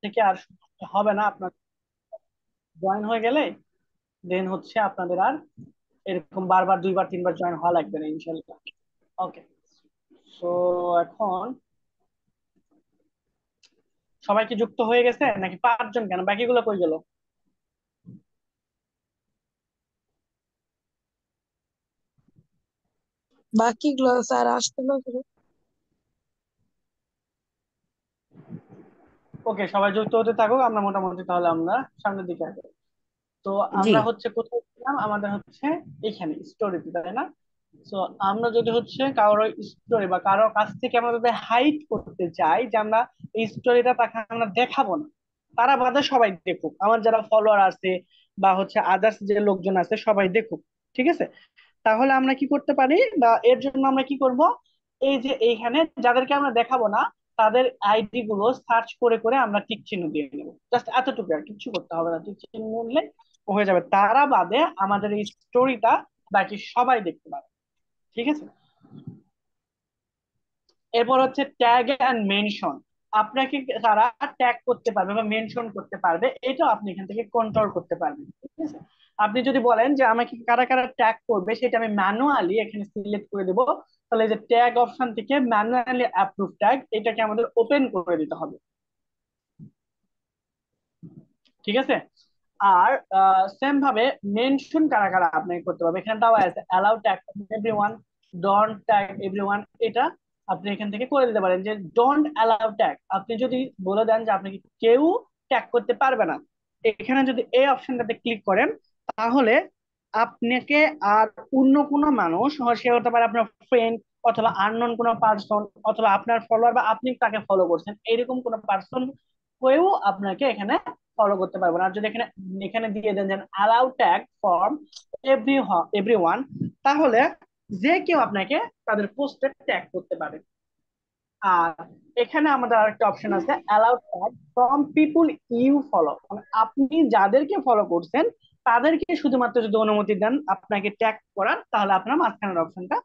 থেকে আর হবে না। আপনার জয়েন হয়ে গেলে দেন হচ্ছে আপনাদের আর এরকম বারবার দুইবার তিনবার জয়েন হওয়া লাগবে না ইনশাল্লাহ। ওকে। তো এখন সবাই কি যুক্ত হয়ে গেছে নাকি 5 জন, কেন বাকিগুলো কই গেল? বাকিগুলো স্যার আসতে না করে। ওকে, সবাই যুক্ত হতে থাকুক, আমরা মোটামুটি তাহলে আমরা সামনের দিকে আগে। তো জি। আমরা হচ্ছে কোথায় ছিলাম, আমাদের হচ্ছে এখানে স্টোরিতে, তাই না? তো আমরা যদি হচ্ছে কারো স্টোরি বা কারো কাছ থেকে আমরা যদি হাইড করতে চাই যে আমরা এই স্টোরিটা তাকে আমরা দেখাবো না, তারা বাদে সবাই দেখুক, আমার যারা ফলোয়ার আছে বা হচ্ছে আদার্স যে লোকজন আছে সবাই দেখুক, ঠিক আছে? তাহলে আমরা কি করতে পারি, বা এর জন্য আমরা কি করব, এই যে এইখানে যাদেরকে আমরা দেখাবো না তাদের আইডি গুলো সার্চ করে করে আমরা টিক চিহ্ন দিয়ে নেবো, জাস্ট এতটুকু, আর কিছু করতে হবে না, টিক চিহ্ন নিলে হয়ে যাবে। তারা বাদে আমাদের এই স্টোরিটা বাকি সবাই দেখতে পাবে, ঠিক আছে? এরপর হচ্ছে ট্যাগ এন্ড মেনশন। আপনাকে তারা ট্যাগ করতে পারবে বা মেনশন করতে পারবে, এটাও আপনি এখান থেকে কন্ট্রোল করতে পারবেন, ঠিক আছে? আপনি যদি বলেন যে আমাকে কারা কারা ট্যাগ করবে সেটা আমি ম্যানুয়ালি এখানে সিলেক্ট করে দেবো, তাহলে এই যে ট্যাগ অপশন থেকে ম্যানুয়ালি অ্যাপ্রুভ ট্যাগ এটাকে আমাদের ওপেন করে দিতে হবে, ঠিক আছে? আর সেম ভাবে মেনশন কারা কারা আপনাকে করতে পারবে এখানে দেওয়া আছে, allow tag everyone, don't tag everyone, এটা আপনি এখান থেকে করে দিতে পারেন যে ডোন্ট অ্যালাউ ট্যাগ। আপনি যদি বলে দেন যে আপনাকে কেউ ট্যাগ করতে পারবে না, এখানে যদি এই অপশনটাতে ক্লিক করেন তাহলে আপনাকে আর অন্য কোনো মানুষ, হয় সে হতে পারে আপনার ফ্রেন্ড অথবা আননোন কোনো পার্সন অথবা আপনার ফলোয়ার বা আপনি তাকে ফলো করছেন এরকম কোনো পার্সন কেউ আপনাকে এখানে ফলো করতে পারবে না। আর যদি এখানে এখানে দিয়ে দেন যে অ্যালাউ ট্যাগ ফর এভরিওয়ান, তাহলে যে কেউ আপনাকে তাদের পোস্টে ট্যাগ করতে পারে। আর এখানে আমাদের আরেকটা অপশন আছে, allow tag from people you follow, মানে আপনি যাদেরকে ফলো করছেন তাদেরকে শুধুমাত্র যদি অনুমতি দেন আপনাকে ট্যাগ করার, তাহলে আপনার মাঝখানের অপশনটা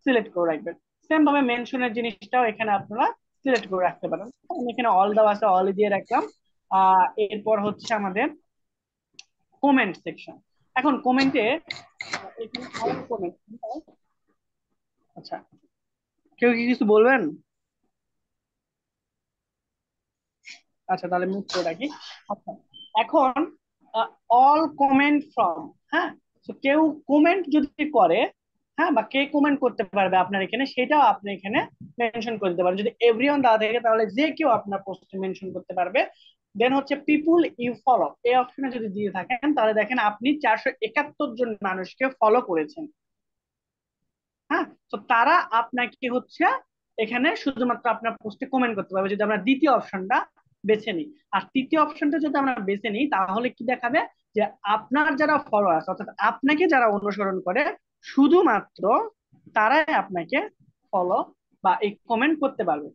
সিলেক্ট করে রাখবেন। সেম ভাবে মেনশনের জিনিসটাও এখানে আপনারা সিলেক্ট করে রাখতে পারেন। আমি এখানে অল দেওয়া আছে, অল দিয়ে রাখলাম। এরপর হচ্ছে আমাদের কমেন্ট সেকশন। এখন কমেন্টে এখানে আলাদা কমেন্ট। আচ্ছা, কেউ কি কিছু বলবেন? আচ্ছা, তাহলে মিউট করে রাখি। আচ্ছা, এখন অল কমেন্ট ফ্রম, হ্যাঁ, তো কেউ কমেন্ট যদি করে, হ্যাঁ, বা কে কমেন্ট করতে পারবে আপনার এখানে সেটাও আপনি এখানে মেনশন করে দিতে পারেন। যদি এভরিওয়ান দেওয়া থাকে তাহলে যে কেউ আপনার পোস্টে মেনশন করতে পারবে। দেন হচ্ছে পিপুল ইউ ফলো, এই অপশনে যদি দিয়ে থাকেন তাহলে দেখেন আপনি 471 জন মানুষকে ফলো করেছেন, হ্যাঁ। তো তারা আপনাকে হচ্ছে এখানে শুধুমাত্র আপনার পোস্টে কমেন্ট করতে পারবে যদি আমরা দ্বিতীয় অপশনটা বেছে নিই। আর তৃতীয় অপশনটা যদি আমরা বেছে নিই তাহলে কি দেখাবে, যে আপনার যারা ফলোয়ার্স অর্থাৎ আপনাকে যারা অনুসরণ করে শুধুমাত্র তারাই আপনাকে ফলো বা এই কমেন্ট করতে পারবে।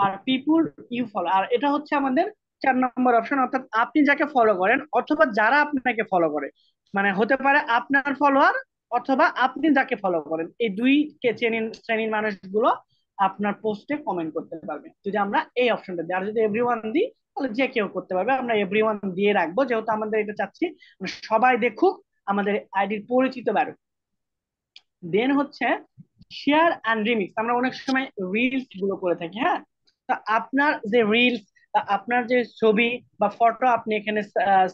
আর পিপুল ইউ ফলো, আর এটা হচ্ছে আমাদের 4 নম্বর অপশন, অর্থাৎ আপনি যাকে ফলো করেন অথবা যারা আপনাকে ফলো করে, মানে হতে পারে আপনার ফলোয়ার অথবা আপনি যাকে ফলো করেন, এই দুই শ্রেণীর মানুষগুলো আপনার পোস্টে কমেন্ট করতে পারবে যদি আমরা এই অপশনটা দিই। আর যদি এভরিওয়ান দিই তাহলে যে কেউ করতে পারবে, আমরা এভরিওয়ান দিয়ে রাখবো যেহেতু আমাদের এটা চাচ্ছি সবাই দেখুক, আমাদের আইডির পরিচিত বাড়ুক। দেন হচ্ছে শেয়ার অ্যান্ড রিমিক্স, আমরা অনেক সময় রিলস গুলো করে থাকি, হ্যাঁ। তো আপনার যে রিলস, আপনার যে ছবি বা ফটো আপনি এখানে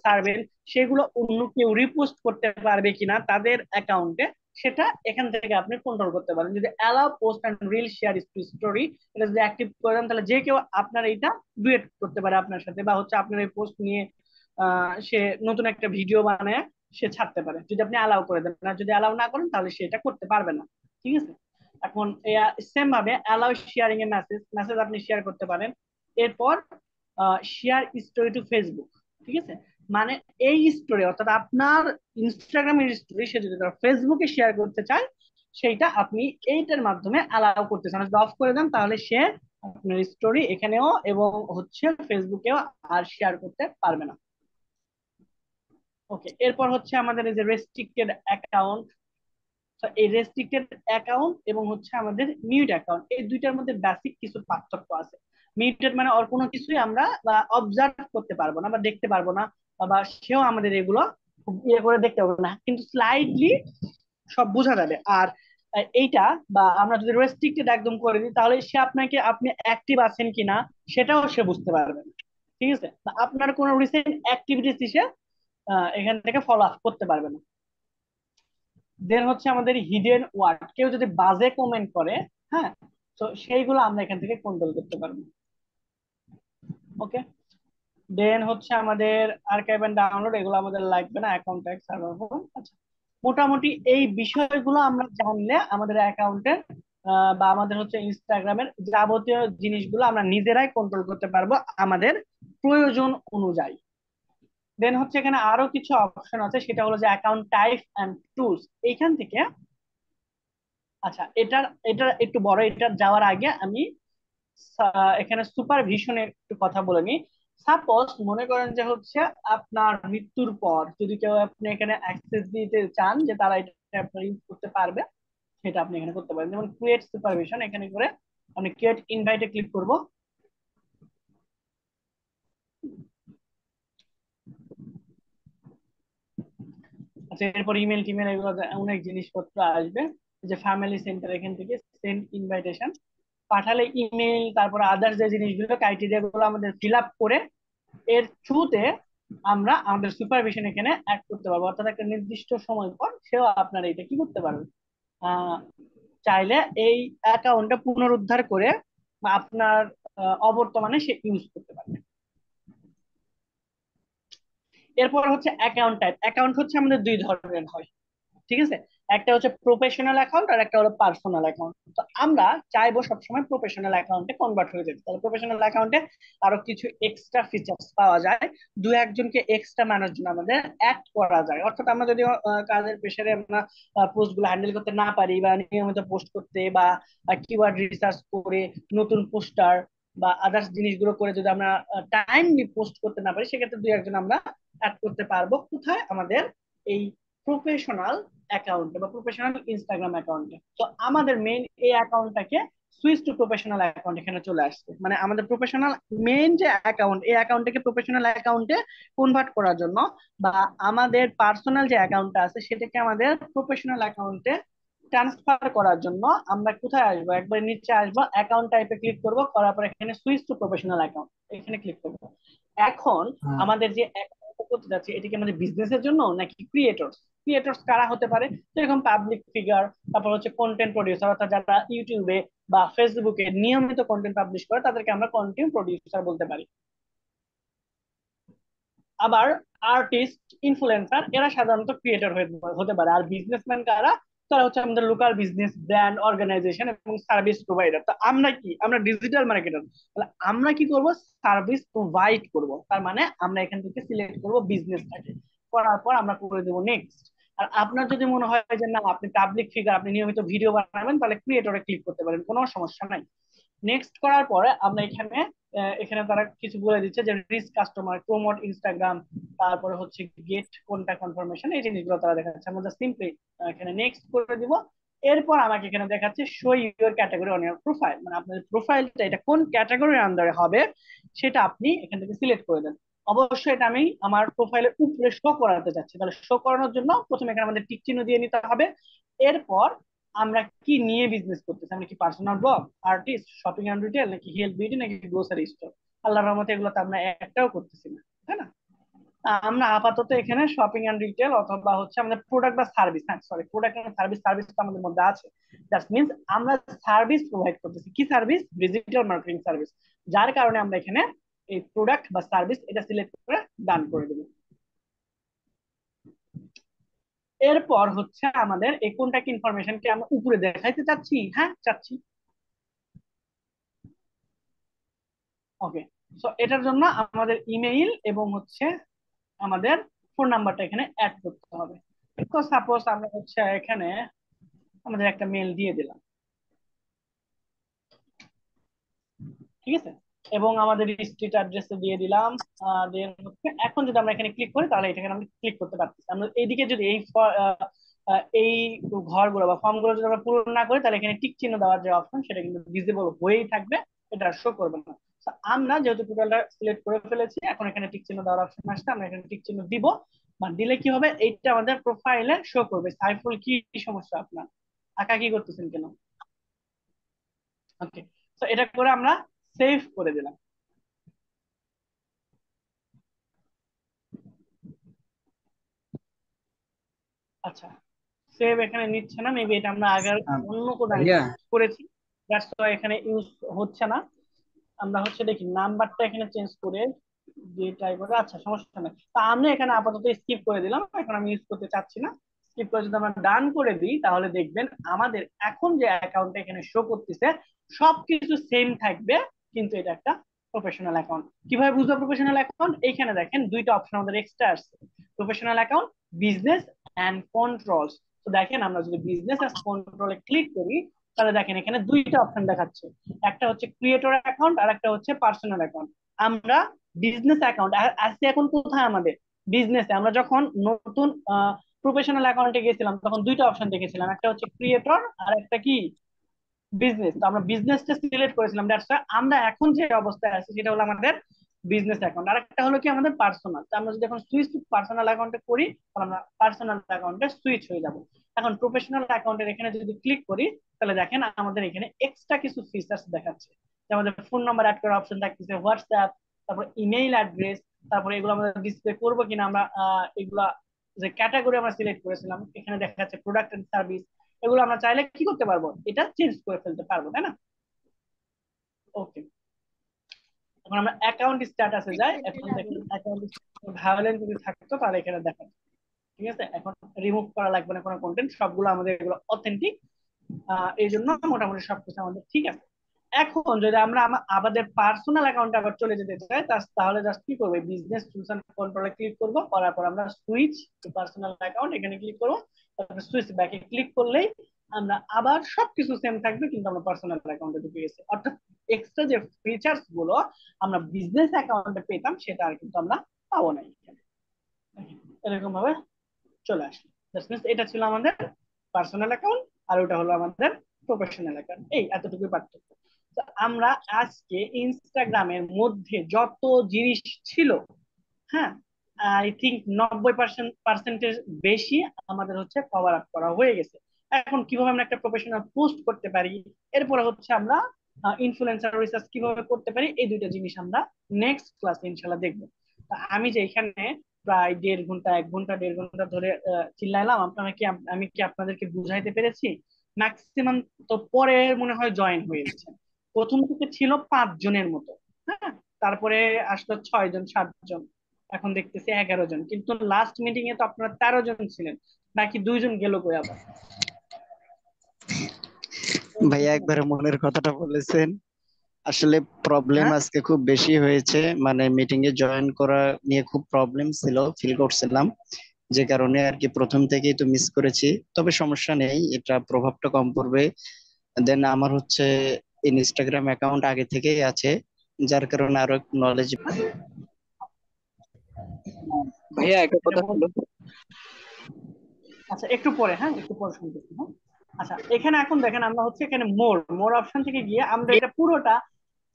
ছাড়বেন সেগুলো অন্য কেউ রিপোস্ট করতে পারবে কিনা তাদের অ্যাকাউন্টে, সেটা এখান থেকে আপনি কন্ট্রোল করতে পারেন। যদি allow post and reel share story, এটা যদি অ্যাক্টিভ করে দেন তাহলে যে কেউ আপনার এইটা ডুয়েট করতে পারে আপনার সাথে, বা হচ্ছে আপনার এই পোস্ট নিয়ে সে নতুন একটা ভিডিও বানায় সে ছাড়তে পারে যদি আপনি অ্যালাউ করে দেন। আর যদি অ্যালাউ না করেন তাহলে সে এটা করতে পারবে না, ঠিক আছে? এখন সেম ভাবে অ্যালাউ শেয়ারিং এ মেসেজ, মেসেজ আপনি শেয়ার করতে পারেন। এরপর শেয়ার স্টোরি টু ফেসবুক, ঠিক আছে? মানে এই স্টোরি অর্থাৎ আপনার ইনস্টাগ্রামের স্টোরি সে যদি তার ফেসবুকে শেয়ার করতে চায় সেইটা আপনি এইটার মাধ্যমে অ্যালাউ করতে চান, যদি অফ করে দেন তাহলে সে আপনার স্টোরি এখানেও এবং হচ্ছে ফেসবুকেও আর শেয়ার করতে পারবে না। ওকে, এরপর হচ্ছে আমাদের এই যে রেস্ট্রিক্টেড অ্যাকাউন্ট। এই রেস্ট্রিক্টেড অ্যাকাউন্ট এবং হচ্ছে আমাদের মিউট অ্যাকাউন্ট এই দুইটার মধ্যে বেসিক কিছু পার্থক্য আছে। মিউটেড মানে ওর কোনো কিছুই আমরা অবজার্ভ করতে পারবো না বা দেখতে পারবো না, বা সেও আমাদের এগুলো ইয়ে করে দেখতে পারবো না, কিন্তু স্লাইডলি সব বোঝা যাবে। আর এইটা বা আমরা যদি রেস্ট্রিক্টেড একদম করে দিই, তাহলে সে আপনাকে আপনি অ্যাক্টিভ আছেন কিনা সেটাও সে বুঝতে পারবে না। ঠিক আছে, আপনার কোনো রিসেন্ট অ্যাক্টিভিটিস সে এখান থেকে ফলো আপ করতে পারবে না। দেন হচ্ছে আমাদের হিডেন ওয়ার্ড, কেউ যদি বাজে কমেন্ট করে, হ্যাঁ, তো সেইগুলো আমরা এখান থেকে কন্ট্রোল করতে পারবো। ওকে, দেন হচ্ছে আমাদের আর্কাইভ এন্ড ডাউনলোড, এগুলো আমাদের লাগবে না, অ্যাকাউন্ট ট্যাগ সার্ভার ফোন। আচ্ছা, মোটামুটি এই বিষয়গুলো আমরা জানলে আমাদের অ্যাকাউন্টের বা আমাদের হচ্ছে ইনস্টাগ্রামের যাবতীয় জিনিসগুলো আমরা নিজেরাই কন্ট্রোল করতে পারবো আমাদের প্রয়োজন অনুযায়ী। দেন হচ্ছে এখানে আরো কিছু অপশন আছে, সেটা হলো যে অ্যাকাউন্ট টাইপ এন্ড টুলস। এইখান থেকে, আচ্ছা এটার এটার একটু বড়, এটা যাওয়ার আগে আমি এখানে সুপারভিশনের একটু কথা বলে নিই। সাপোজ মনে করেন যে হচ্ছে আপনার মৃত্যুর পর যদি কেউ আপনি এখানে অ্যাক্সেস দিতে চান যে তারা এটা আপনার ইউজ করতে পারবে, সেটা আপনি এখানে করতে পারেন। যেমন ক্রিয়েট সুপারভিশন, এখানে করে আমি ক্রিয়েট ইনভাইটে ক্লিক করব। আচ্ছা, এরপর ইমেল টিমেল এগুলো অনেক জিনিসপত্র আসবে। যে ফ্যামিলি সেন্টার, এখান থেকে সেন্ড ইনভাইটেশন পাঠালে ইমেল, তারপর আদার্স যে জিনিসগুলো ক্রাইটেরিয়া গুলো আমাদের ফিল আপ করে এর থ্রুতে আমরা আমাদের সুপারভিশন এখানে অ্যাড করতে পারবো। অর্থাৎ একটা নির্দিষ্ট সময় পর সেও আপনার এটা কি করতে পারবে, আহ, চাইলে এই অ্যাকাউন্টটা পুনরুদ্ধার করে বা আপনার অবর্তমানে সে ইউজ করতে পারবে। এরপর হচ্ছে অ্যাকাউন্ট টাইপ। অ্যাকাউন্ট হচ্ছে আমাদের দুই ধরনের হয়, ঠিক আছে। একটা হচ্ছে প্রফেশনাল অ্যাকাউন্ট আর একটা হলো পার্সোনাল অ্যাকাউন্ট। তো আমরা চাইবো সবসময় প্রফেশনাল অ্যাকাউন্টে কনভার্ট হয়ে যেতে। তাহলে প্রফেশনাল অ্যাকাউন্টে আরো কিছু এক্সট্রা ফিচার্স পাওয়া যায়, দু একজনকে এক্সট্রা মানুষজন আমাদের অ্যাড করা যায়। অর্থাৎ আমরা যদি কাজের প্রেশারে আমরা পোস্ট গুলো হ্যান্ডেল করতে না পারি বা নিয়মিত পোস্ট করতে বা কিওয়ার্ড রিসার্চ করে নতুন পোস্টার বা আদার্স জিনিসগুলো করে যদি আমরা টাইমলি পোস্ট করতে না পারি, সেক্ষেত্রে দুই একজন আমরা অ্যাড করতে পারবো। কোথায়? আমাদের এই প্রফেশনাল অ্যাকাউন্টে বা প্রফেশনাল ইনস্টাগ্রাম অ্যাকাউন্টে। তো আমাদের মেইন এই অ্যাকাউন্টটাকে সুইচ টু প্রফেশনাল অ্যাকাউন্ট এখানে চলে আসছে। মানে আমাদের প্রফেশনাল মেইন যে অ্যাকাউন্ট, এই অ্যাকাউন্টটাকে প্রফেশনাল অ্যাকাউন্টে কনভার্ট করার জন্য, বা আমাদের পার্সোনাল যে অ্যাকাউন্টটা আছে সেটাকে আমাদের প্রফেশনাল অ্যাকাউন্টে ট্রান্সফার করার জন্য আমরা কোথায় আসবো, একবার নিচে আসবো, অ্যাকাউন্ট টাইপে ক্লিক করবো, করার পর এখানে সুইচ টু প্রফেশনাল অ্যাকাউন্ট এখানে ক্লিক করবো। এখন আমাদের যে অ্যাকাউন্ট করতে যাচ্ছে, এটা কি আমাদের বিজনেসের জন্য নাকি ক্রিয়েটরস? ক্রিয়েটরস কারা হতে পারে? যেরকম পাবলিক ফিগার, তারপর হচ্ছে কন্টেন্ট প্রডিউসার, অর্থাৎ যারা ইউটিউবে বা ফেসবুকে নিয়মিত কন্টেন্ট পাবলিশ করে তাদেরকে আমরা কন্টেন্ট প্রডিউসার বলতে পারি। আবার আর্টিস্ট, ইনফ্লুয়েন্সার, এরা সাধারণত ক্রিয়েটর হতে পারে। আর বিজনেসম্যান কারা? তারা হচ্ছে আমাদের লোকাল বিজনেস, ব্র্যান্ড, অর্গানাইজেশন এবং সার্ভিস প্রোভাইডার। তো আমরা কি? আমরা ডিজিটাল মার্কেটার। তাহলে আমরা কি করব? সার্ভিস প্রোভাইড করব। তার মানে আমরা এখান থেকে সিলেক্ট করব বিজনেসটাকে, করার পর আমরা করে দেবো নেক্সট। আর আপনার যদি মনে হয় যে না আপনি পাবলিক ফিগার, আপনি নিয়মিত ভিডিও বানাবেন, তাহলে ক্রিয়েটরে ক্লিক করতে পারেন, কোনো সমস্যা নাই। নেক্সট করার পরে আমরা এখানে এখানে তারা কিছু বলে দিচ্ছে যে রিচ কাস্টমার, প্রমোট ইনস্টাগ্রাম, তারপরে হচ্ছে গেট কন্টাক্ট কনফার্মেশন, এই জিনিসগুলো তারা দেখাচ্ছে। আমরা সিম্পলি এখানে নেক্সট করে দিব। এরপর আমাকে এখানে দেখাচ্ছে show your category on your profile, মানে আপনার প্রোফাইলটা এটা কোন ক্যাটাগরির আন্ডারে হবে সেটা আপনি এখান থেকে সিলেক্ট করে দেন। অবশ্যই এটা আমি আমার প্রোফাইলের উপরে শো করাতে চাচ্ছি, তাহলে শো করানোর জন্য প্রথমে এখানে আমাদের টিক চিহ্ন দিয়ে নিতে হবে। এরপর আমরা কি নিয়ে বিজনেস করতেছি, আমরা কি personal blog, artist, shopping and retail, নাকি হেলথ বিউটি, নাকি গ্রোসারি স্টোর। আল্লাহর রহমতে এগুলো তো আমরা একটাও করতেছি না, তাই না? আমরা আপাতত এখানে শপিং এন্ড রিটেল অথবা হচ্ছে আমাদের প্রোডাক্ট বা সার্ভিস, হ্যাঁ sorry, product and service, service তো আমাদের মধ্যে আছে। দ্যাট মিন্স আমরা সার্ভিস প্রোভাইড করতেছি। কি সার্ভিস? Digital marketing service. যার কারণে আমরা এখানে এই প্রোডাক্ট বা সার্ভিস এটা সিলেক্ট করে ডান করে দেবো। এরপর হচ্ছে আমাদের এই কন্টাক্ট ইনফরমেশনকে আমরা উপরে দেখাইতে চাচ্ছি, হ্যাঁ চাচ্ছি। ওকে, সো এটার জন্য আমাদের ইমেইল এবং হচ্ছে আমাদের ফোন নাম্বারটা এখানে অ্যাড করতে হবে। তো সাপোজ আমরা হচ্ছে এখানে আমাদের একটা মেল দিয়ে দিলাম, ঠিক আছে, এবং আমাদের স্ট্রিট অ্যাড্রেস দিয়ে দিলাম। দেন হচ্ছে এখন যদি আমরা এখানে ক্লিক করি, তাহলে এটাকে আমরা ক্লিক করতে পারতেছি। আমরা এইদিকে যদি এই ঘরগুলো বা ফর্মগুলো যদি আমরা পূরণ না করি, তাহলে এখানে টিক চিহ্ন দেওয়ার যে অপশন সেটা কিন্তু ভিজিবল হয়েই থাকবে, এটা শো করবে না। আমরা যেহেতু টোটালটা সিলেক্ট করে ফেলেছি, এখন এখানে টিক চিহ্ন দেওয়ার অপশন আসছে, আমরা এখানে টিক চিহ্ন দিব। বা দিলে কি হবে, এইটা আমাদের প্রোফাইলে শো করবে। সাইফুল, কি সমস্যা আপনার? আঁকা কি করতেছেন কেন? ওকে, তো এটা করে আমরা সেভ করে দিলাম। আচ্ছা, সেভ এখানে নিচ্ছে না, মেবি এটা আমরা আগের অন্য কোথাও ভাইয়া করেছি, দ্যাটস ওয়াই এখানে ইউজ হচ্ছে না। আমরা হচ্ছে দেখি নাম্বারটা এখানে চেঞ্জ করে দিয়ে ট্রাই করে, আচ্ছা সমস্যা নেই। তা আমরা এখানে আপাতত স্কিপ করে দিলাম, এখন আমি ইউজ করতে চাচ্ছি না। স্কিপ করে যদি আমরা ডান করে দিই, তাহলে দেখবেন আমাদের এখন যে অ্যাকাউন্টটা এখানে শো করতেছে সবকিছু সেম থাকবে, কিন্তু এটা একটা প্রফেশনাল অ্যাকাউন্ট। কিভাবে বুঝবো প্রফেশনাল অ্যাকাউন্ট? এইখানে দেখেন দুইটা অপশন আমাদের এক্সট্রা আসছে, professional account, business and controls. তো দেখেন আমরা যদি বিজনেস অ্যান্ড কন্ট্রোলে ক্লিক করি, তাহলে দেখেন এখানে দুইটা অপশন দেখাচ্ছে, একটা হচ্ছে ক্রিয়েটর অ্যাকাউন্ট আর একটা হচ্ছে পার্সোনাল অ্যাকাউন্ট। আমরা বিজনেস অ্যাকাউন্ট আসছে এখন কোথায়, আমাদের বিজনেসে। আমরা যখন নতুন প্রফেশনাল অ্যাকাউন্টে গেছিলাম তখন দুইটা অপশন দেখেছিলাম, একটা হচ্ছে ক্রিয়েটর আর একটা কি বিজনেস। তো আমরা বিজনেসটা সিলেক্ট করেছিলাম, দ্যাটস আমরা এখন যে অবস্থায় আছি সেটা হলো আমাদের বিজনেস অ্যাকাউন্ট। আর একটা হলো কি আমাদের পার্সোনাল। তো আমরা যদি এখন সুইচ পার্সোনাল অ্যাকাউন্টে করি, তাহলে আমরা পার্সোনাল অ্যাকাউন্টে সুইচ হয়ে যাব। এখন প্রফেশনাল অ্যাকাউন্টের এখানে যদি ক্লিক করি, তাহলে দেখেন আমাদের এখানে এক্সট্রা কিছু ফিচার্স দেখাচ্ছে, যে আমাদের ফোন নাম্বার অ্যাড করার অপশন থাকতেছে, হোয়াটসঅ্যাপ, তারপর ইমেইল অ্যাড্রেস, তারপরে এগুলো আমরা ডিসপ্লে করবো কিনা, আমরা এগুলা যে ক্যাটাগরি আমরা সিলেক্ট করেছিলাম এখানে দেখাচ্ছে প্রোডাক্ট এন্ড সার্ভিস, এগুলো আমরা চাইলে কি করতে পারবো, এটা চেঞ্জ করে ফেলতে পারবো, তাই না? ওকে, এখন আমরা অ্যাকাউন্ট স্ট্যাটাসে যাই। এখন দেখুন অ্যাকাউন্ট ভায়োলেন্ট যদি থাকতো তাহলে এখানে দেখেন, ঠিক আছে। এখন রিমুভ করা লাগবে না কোনো কন্টেন্ট, সবগুলো আমাদের এগুলো অথেন্টিক, এই জন্য মোটামুটি সবকিছু আমাদের ঠিক আছে। এখন যদি আমরা আমাদের পার্সোনাল অ্যাকাউন্টে আবার চলে যেতে চাই, তাহলে জাস্ট কি করবো, বিজনেস টুলস এন্ড কন্ট্রোলে ক্লিক করবো, করার পর আমরা সুইচ টু পার্সোনাল অ্যাকাউন্ট এখানে ক্লিক করবো, তারপর সুইচ ব্যাকে ক্লিক করলেই আমরা আবার সবকিছু সেম থাকবে, কিন্তু আমরা পার্সোনাল অ্যাকাউন্টে ঢুকে গেছি। অর্থাৎ এক্সট্রা যে ফিচার্স গুলো আমরা বিজনেস অ্যাকাউন্টে পেতাম সেটা আর কিন্তু আমরা পাবো না এখানে, এরকম ভাবে চলে আসলো। এটা ছিল আমাদের পার্সোনাল অ্যাকাউন্ট, আর ওটা হলো আমাদের প্রফেশনাল অ্যাকাউন্ট, এই এতটুকুই পার্থক্য। তো আমরা আজকে ইনস্টাগ্রামের মধ্যে যত জিনিস ছিল, হ্যাঁ, আই থিঙ্ক 90% বেশি আমাদের হচ্ছে কভার আপ করা হয়ে গেছে। এখন কিভাবে আমরা একটা প্রফেশনাল পোস্ট করতে পারি, এরপরে হচ্ছে আমরা ইনফ্লুয়েন্সার রিসার্চ কিভাবে করতে পারি, এই দুইটা জিনিস আমরা নেক্সট ক্লাসে ইনশাল্লাহ দেখবো। আমি যে এখানে প্রায় 1.5 ঘন্টা 1 ঘন্টা 1.5 ঘন্টা ধরে চিল্লাইলাম, আপনারা কি আমি কি আপনাদেরকে বুঝাইতে পেরেছি? ম্যাক্সিমাম তো পরে মনে হয় জয়েন হয়েছে, প্রথম থেকে ছিল 5 জনের মতো, হ্যাঁ, তারপরে আসলো 6 জন 7 জন, এখন দেখতেছি 11 জন, কিন্তু লাস্ট মিটিং এ তো আপনারা 13 জন ছিলেন, বাকি 2 জন গেল কই আবার? ভাইয়া একবারে মনের কথাটা বলেছেন। আসলে প্রবলেম হ্যাঁ, আজকে খুব বেশি হয়েছে, মানে মিটিং এ জয়েন করা নিয়ে খুব প্রবলেম ছিল, ফিল করছিলাম, যে কারণে আর কি প্রথম থেকেই তো মিস করেছি। তবে সমস্যা নেই, এটা প্রভাবটা কম পড়বে। দেন আমার হচ্ছে ইনস্টাগ্রাম অ্যাকাউন্ট আগে থেকেই আছে, যার কারণে আরো নলেজ। ভাইয়া একটা এটা কথা বল। হলো, আচ্ছা একটু পরে, হ্যাঁ একটু পরে শুনতেছি, হ্যাঁ। আচ্ছা, এখানে এখন দেখেন আমরা হচ্ছে এখানে মোর মোর অপশন থেকে গিয়ে আমরা এটা পুরোটা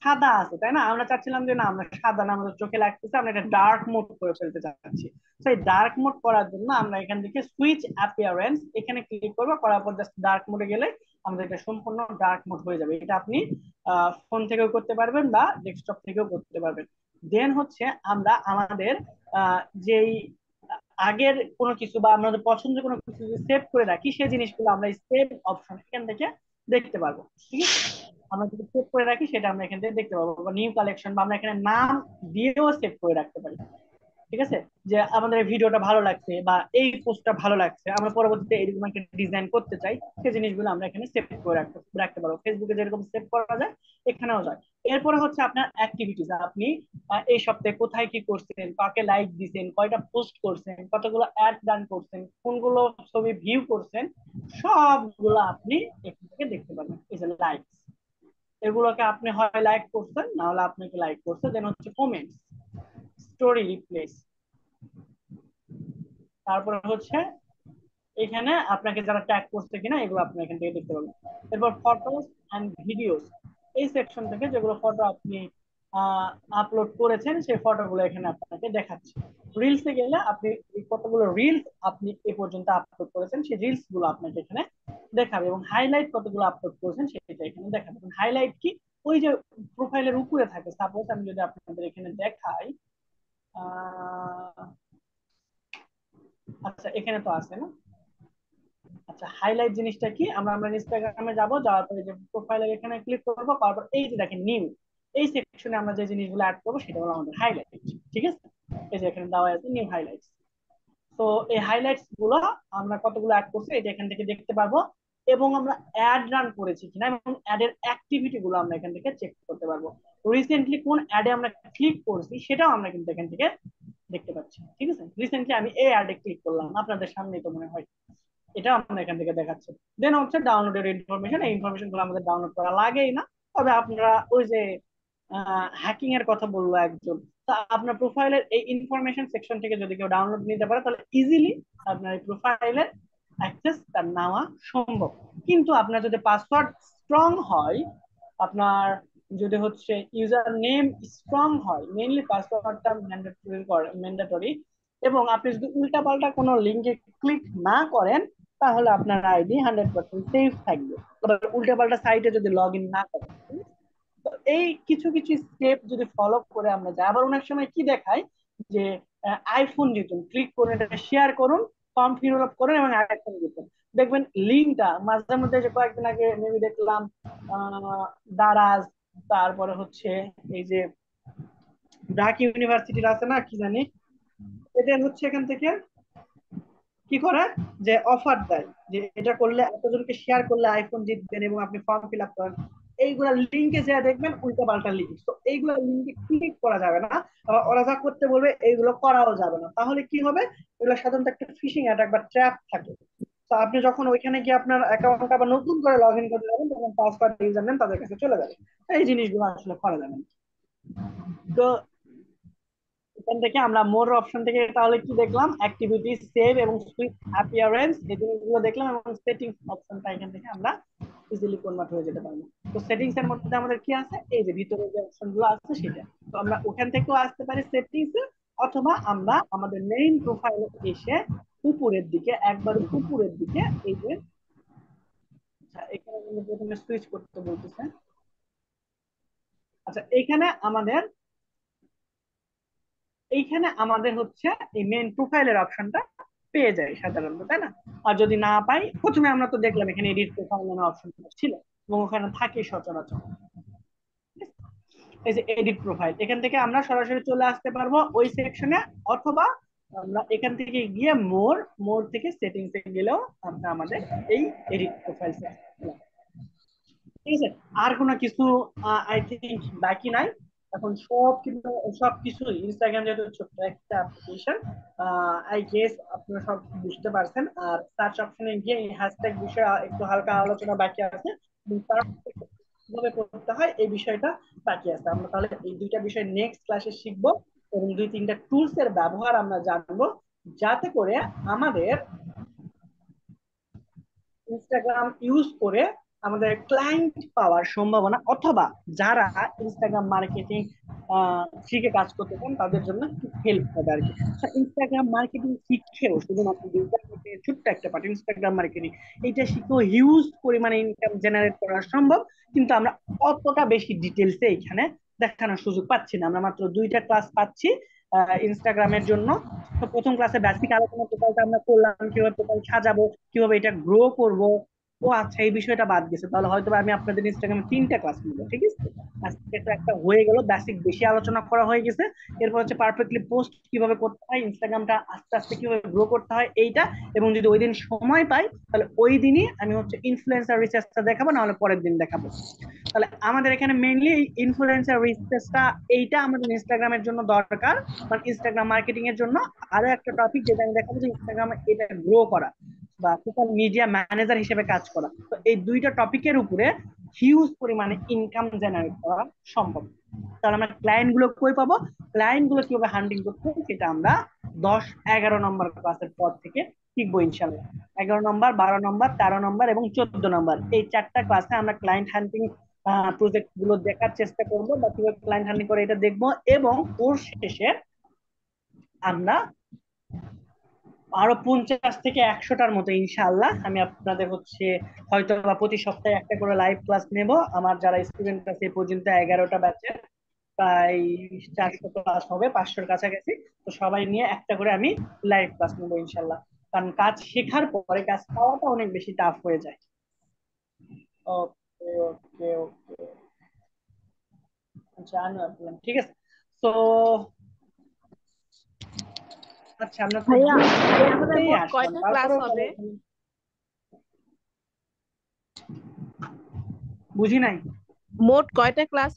সাদা আছে, তাই না? আমরা চাচ্ছিলাম যে না, আমরা সাদা না, আমাদের চোখে লাগতেছে, আমরা এটা ডার্ক মোড করে ফেলতে চাচ্ছি। তো এই ডার্ক মোড করার জন্য আমরা এখান থেকে সুইচ অ্যাপিয়ারেন্স এখানে ক্লিক করবো, করার পর জাস্ট ডার্ক মোডে গেলে আমাদের এটা সম্পূর্ণ ডার্ক মোড হয়ে যাবে। এটা আপনি ফোন থেকেও করতে পারবেন বা ডেস্কটপ থেকেও করতে পারবেন। দেন হচ্ছে আমরা আমাদের যেই আগের কোনো কিছু বা আমাদের পছন্দের কোনো কিছু যদি সেভ করে রাখি, সেই জিনিসগুলো আমরা সেভ অপশন এখান থেকে দেখতে পারবো, ঠিক আছে। আমরা যদি সেভ করে রাখি সেটা আমরা এখান থেকে দেখতে পাবো, বা নিউ কালেকশন, বা আমরা এখানে নাম দিয়েও সেভ করে রাখতে পারি, ঠিক আছে। যে আমাদের এই ভিডিওটা ভালো লাগছে বা এই পোস্টটা ভালো লাগছে, আমরা পরবর্তীতে এরকম একটা ডিজাইন করতে চাই, সেই জিনিসগুলো আমরা এখানে সেভ করে রাখতে পারবো। ফেসবুকে যেরকম সেভ করা যায় এখানেও যায়। এরপরে হচ্ছে আপনার অ্যাক্টিভিটিস, আপনি এই সপ্তাহে কোথায় কি করছেন, কাকে লাইক দিচ্ছেন, কয়টা পোস্ট করছেন, কতগুলো অ্যাড রান করছেন, কোনগুলো ছবি ভিউ করছেন, সবগুলো আপনি এখান থেকে দেখতে পারবেন। এই যে লাইক, এগুলোকে আপনি হয় লাইক করছেন, না হলে আপনাকে লাইক করছে। দেন হচ্ছে কমেন্টস, স্টোরি রিপ্লেস, তারপর হচ্ছে এখানে আপনাকে যারা ট্যাগ করছে কিনা এগুলো আপনি এখান থেকে দেখতে পাবেন। এরপর ফটোস এন্ড ভিডিওস, এই সেকশন থেকে যেগুলো ফটো আপনি আপলোড করেছেন সেই ফটোগুলো এখানে আপনাকে দেখাচ্ছে। রিলসে গেলে আপনি কতগুলো রিলস আপনি এ পর্যন্ত আপলোড করেছেন সেই রিলস গুলো আপনাকে এখানে দেখাবে, এবং হাইলাইট কতগুলো আপলোড করেছেন সেটা এখানে দেখাবে। হাইলাইট কি, ওই যে প্রোফাইলের উপরে থাকে। সাপোজ আমি যদি আপনাদের এখানে দেখাই, আচ্ছা এখানে তো আছে না। আচ্ছা হাইলাইট জিনিসটা কি, আমরা ইনস্টাগ্রামে যাব, যাওয়ার পরে যে প্রোফাইলের এখানে ক্লিক করব, তারপর এই যে দেখেন নিউ, এই সেকশনে আমরা যে জিনিসগুলো অ্যাড করবো সেটা হলো আমাদের হাইলাইট। ঠিক আছে, এই যে এখানে দেওয়া আছে নিউ হাইলাইটস। তো এই হাইলাইটস গুলো আমরা কতগুলো অ্যাড করছি এটা এখান থেকে দেখতে পারবো, এবং আমরা অ্যাড রান করেছি কিনা এবং অ্যাডের অ্যাক্টিভিটি গুলো আমরা এখান থেকে চেক করতে পারবো। রিসেন্টলি কোন অ্যাডে আমরা ক্লিক করছি সেটাও আমরা কিন্তু এখান থেকে দেখতে পাচ্ছি। ঠিক আছে, রিসেন্টলি আমি এই অ্যাডে ক্লিক করলাম, আপনাদের সামনেই তো মনে হয়, এটা আমরা এখান থেকে দেখাচ্ছে। দেন হচ্ছে ডাউনলোডের ইনফরমেশন, এই ইনফরমেশন গুলো আমাদের ডাউনলোড করা লাগেই না। তবে আপনারা ওই যে হ্যাকিং এর কথা বললো একজন, তা আপনার প্রোফাইলের এই ইনফরমেশন সেকশন থেকে যদি কেউ ডাউনলোড নিতে পারে তাহলে ইজিলি আপনার এই প্রোফাইলের অ্যাক্সেস তার নেওয়া সম্ভব। কিন্তু আপনার যদি পাসওয়ার্ড স্ট্রং হয়, আপনার যদি হচ্ছে ইউজার নেম স্ট্রং হয়, মেইনলি পাসওয়ার্ডটা ম্যান্ডেটরি, এবং আপনি যদি উল্টাপাল্টা কোনো লিঙ্কে ক্লিক না করেন তাহলে আপনার আইডি 100% সেফ থাকবে। আবার উল্টাপাল্টা সাইটে যদি লগ ইন না করেন। তো এই কিছু কিছু স্টেপ যদি ফলো করে আমরা যাই, আবার অনেক সময় কি দেখায় যে আইফোন দিতেন, ক্লিক করুন, এটা শেয়ার করুন, ফর্ম ফিল আপ করুন এবং আইফোন দিতেন, দেখবেন লিঙ্কটা মাঝে মধ্যে, যে কয়েকদিন আগে মেবি দেখলাম দারাজ, তারপরে হচ্ছে এই যে ঢাকা ইউনিভার্সিটির আছে না কি জানি, এটা হচ্ছে এখান থেকে কি করে যে অফার দেয় যে এটা করলে এতজনকে শেয়ার করলে আইফোন জিতবেন এবং আপনি ফর্ম ফিল আপ করেন, এইগুলা লিঙ্কে যা দেখবেন উল্টো পাল্টা লিঙ্ক, তো এইগুলা লিঙ্কে ক্লিক করা যাবে না। আবার ওরা যা করতে বলবে এইগুলো করাও যাবে না, তাহলে কি হবে, এগুলো সাধারণত একটা ফিশিং অ্যাটাক বা ট্র্যাপ থাকে। তো আপনি যখন ওইখানে গিয়ে আপনার অ্যাকাউন্ট আবার নতুন করে লগ ইন করতে যাবেন তখন পাসওয়ার্ড ইউজার নেম তাদের কাছে চলে যাবে। এই জিনিসগুলো আসলে করা যাবে না। তো এখান থেকে আমরা মোর অপশন থেকে তাহলে কি দেখলাম, অ্যাক্টিভিটি, সেভ এবং সুইচ অ্যাপিয়ারেন্স, এই জিনিসগুলো দেখলাম, এবং সেটিংস অপশনটা এখান থেকে আমরা ইজিলি কনভার্ট হয়ে যেতে পারবো। তো সেটিংস এর মধ্যে আমাদের কি আছে, এই যে ভিতরে যে অপশন গুলো আছে সেটা, তো আমরা ওখান থেকেও আসতে পারি সেটিংস এ, অথবা আমরা আমাদের মেইন প্রোফাইলে এসে উপরের দিকে, একবার উপরের দিকে এই যে, আচ্ছা এখানে প্রথমে সুইচ করতে বলতেছে। আচ্ছা এইখানে আমাদের হচ্ছে এই মেন প্রোফাইলের অপশনটা পেয়ে যাই সাধারণত, তাই না? আর যদি না পাই, প্রথমে আমরা তো দেখলাম এখানে এডিট প্রোফাইল নামে অপশনটা ছিল এবং ওখানে থাকে সচরাচর এই যে এডিট প্রোফাইল, এখান থেকে আমরা সরাসরি চলে আসতে পারবো ওই সেকশনে, অথবা আমরা এখান থেকে গিয়ে মোর, মোর থেকে সেটিংস এ গেলেও আমরা আমাদের এই এডিট প্রোফাইল, ঠিক আছে। আর কোনো কিছু আই থিঙ্ক বাকি নাই। এখন সবকিছু ইনস্টাগ্রাম যেহেতু ছোট্ট একটা অ্যাপ্লিকেশন, আই গেস আপনারা সব বুঝতে পারছেন। আর সার্চ অপশনে গিয়ে হ্যাশট্যাগ বিষয়ে একটু হালকা আলোচনা বাকি আছে, এবং তার কিভাবে করতে হয় এই বিষয়টা বাকি আছে। আমরা তাহলে এই দুইটা বিষয় নেক্সট ক্লাসে শিখবো, এবং দুই তিনটা টুলস এর ব্যবহার আমরা জানবো, যাতে করে আমাদের ইনস্টাগ্রাম ইউজ করে আমাদের ক্লায়েন্ট পাওয়ার সম্ভাবনা, অথবা যারা ইনস্টাগ্রাম মার্কেটিং শিখে কাজ করতে চান তাদের জন্য একটু হেল্প হবে আর কি। ইনস্টাগ্রাম মার্কেটিং শিখেও শুধুমাত্র ছোট্ট একটা পার্ট ইনস্টাগ্রাম মার্কেটিং, এইটা শিখেও হিউজ পরিমাণে ইনকাম জেনারেট করা সম্ভব, কিন্তু আমরা অতটা বেশি ডিটেলসে এখানে দেখানোর সুযোগ পাচ্ছি না। আমরা মাত্র দুইটা ক্লাস পাচ্ছি ইনস্টাগ্রামের জন্য। তো প্রথম ক্লাসে বেসিক আলোচনা টোটালটা আমরা করলাম, কিভাবে টোটাল সাজাবো, কিভাবে এটা গ্রো করব। ও আচ্ছা, এই বিষয়টা বাদ গেছে, তাহলে হয়তো আমি আপনাদের ইনস্টাগ্রামে তিনটা ক্লাস নিবো, ঠিক আছে। আজকে তো একটা হয়ে গেল, বেসিক বেশি আলোচনা করা হয়ে গেছে। এরপর হচ্ছে পারফেক্টলি পোস্ট কিভাবে করতে হয়, ইনস্টাগ্রামটা আস্তে আস্তে কিভাবে গ্রো করতে হয় এইটা, এবং যদি ওই দিন সময় পাই তাহলে ওই দিনই আমি হচ্ছে ইনফ্লুয়েন্সার রিসার্চটা দেখাবো, না হলে পরের দিন দেখাবো। তাহলে আমাদের এখানে মেইনলি ইনফ্লুয়েন্সার রিসার্চটা, এইটা আমাদের ইনস্টাগ্রামের জন্য দরকার, মানে ইনস্টাগ্রাম মার্কেটিং এর জন্য। আরো একটা টপিক যেটা আমি দেখাবো যে ইনস্টাগ্রামে এটা গ্রো করা বা সোশ্যাল মিডিয়া ম্যানেজার হিসেবে কাজ করা। তো এই দুইটা টপিকের উপরে হিউজ পরিমাণে ইনকাম জেনারেট করা সম্ভব। তাহলে আমরা ক্লায়েন্ট গুলো কই পাবো, ক্লায়েন্ট গুলো কিভাবে হান্টিং করতে হবে সেটা আমরা 10-11 নম্বর ক্লাসের পর থেকে শিখবো ইনশাল্লাহ। 11 নম্বর, 12 নম্বর, 13 নম্বর এবং 14 নম্বর, এই চারটা ক্লাসে আমরা ক্লায়েন্ট হান্টিং প্রজেক্ট গুলো দেখার চেষ্টা করব বা কিভাবে ক্লায়েন্ট হ্যান্ডলিং করে এটা দেখবো, এবং কোর্স শেষে আমরা আরো 50 থেকে 100টার মতো ইনশাআল্লাহ আমি আপনাদের হচ্ছে হয়তো বা প্রতি সপ্তাহে একটা করে লাইভ ক্লাস নেব। আমার যারা স্টুডেন্ট আছে এই পর্যন্ত 11টা ব্যাচের, প্রায় 400 ক্লাস হবে, 500-র কাছাকাছি। তো সবাই নিয়ে একটা করে আমি লাইভ ক্লাস নেবো ইনশাআল্লাহ। কারণ কাজ শেখার পরে কাজ পাওয়াটা অনেক বেশি টাফ হয়ে যায়। ওকে, ওকে, ওকে। জানো বললাম, ঠিক আছে। তো আচ্ছা, আমরা তো ভাইয়া, আমাদের ঘুরতেই মোট আসলাম, কয়টা ক্লাস তারপরেও হবে? বুঝি নাই। মোট কয়টা ক্লাস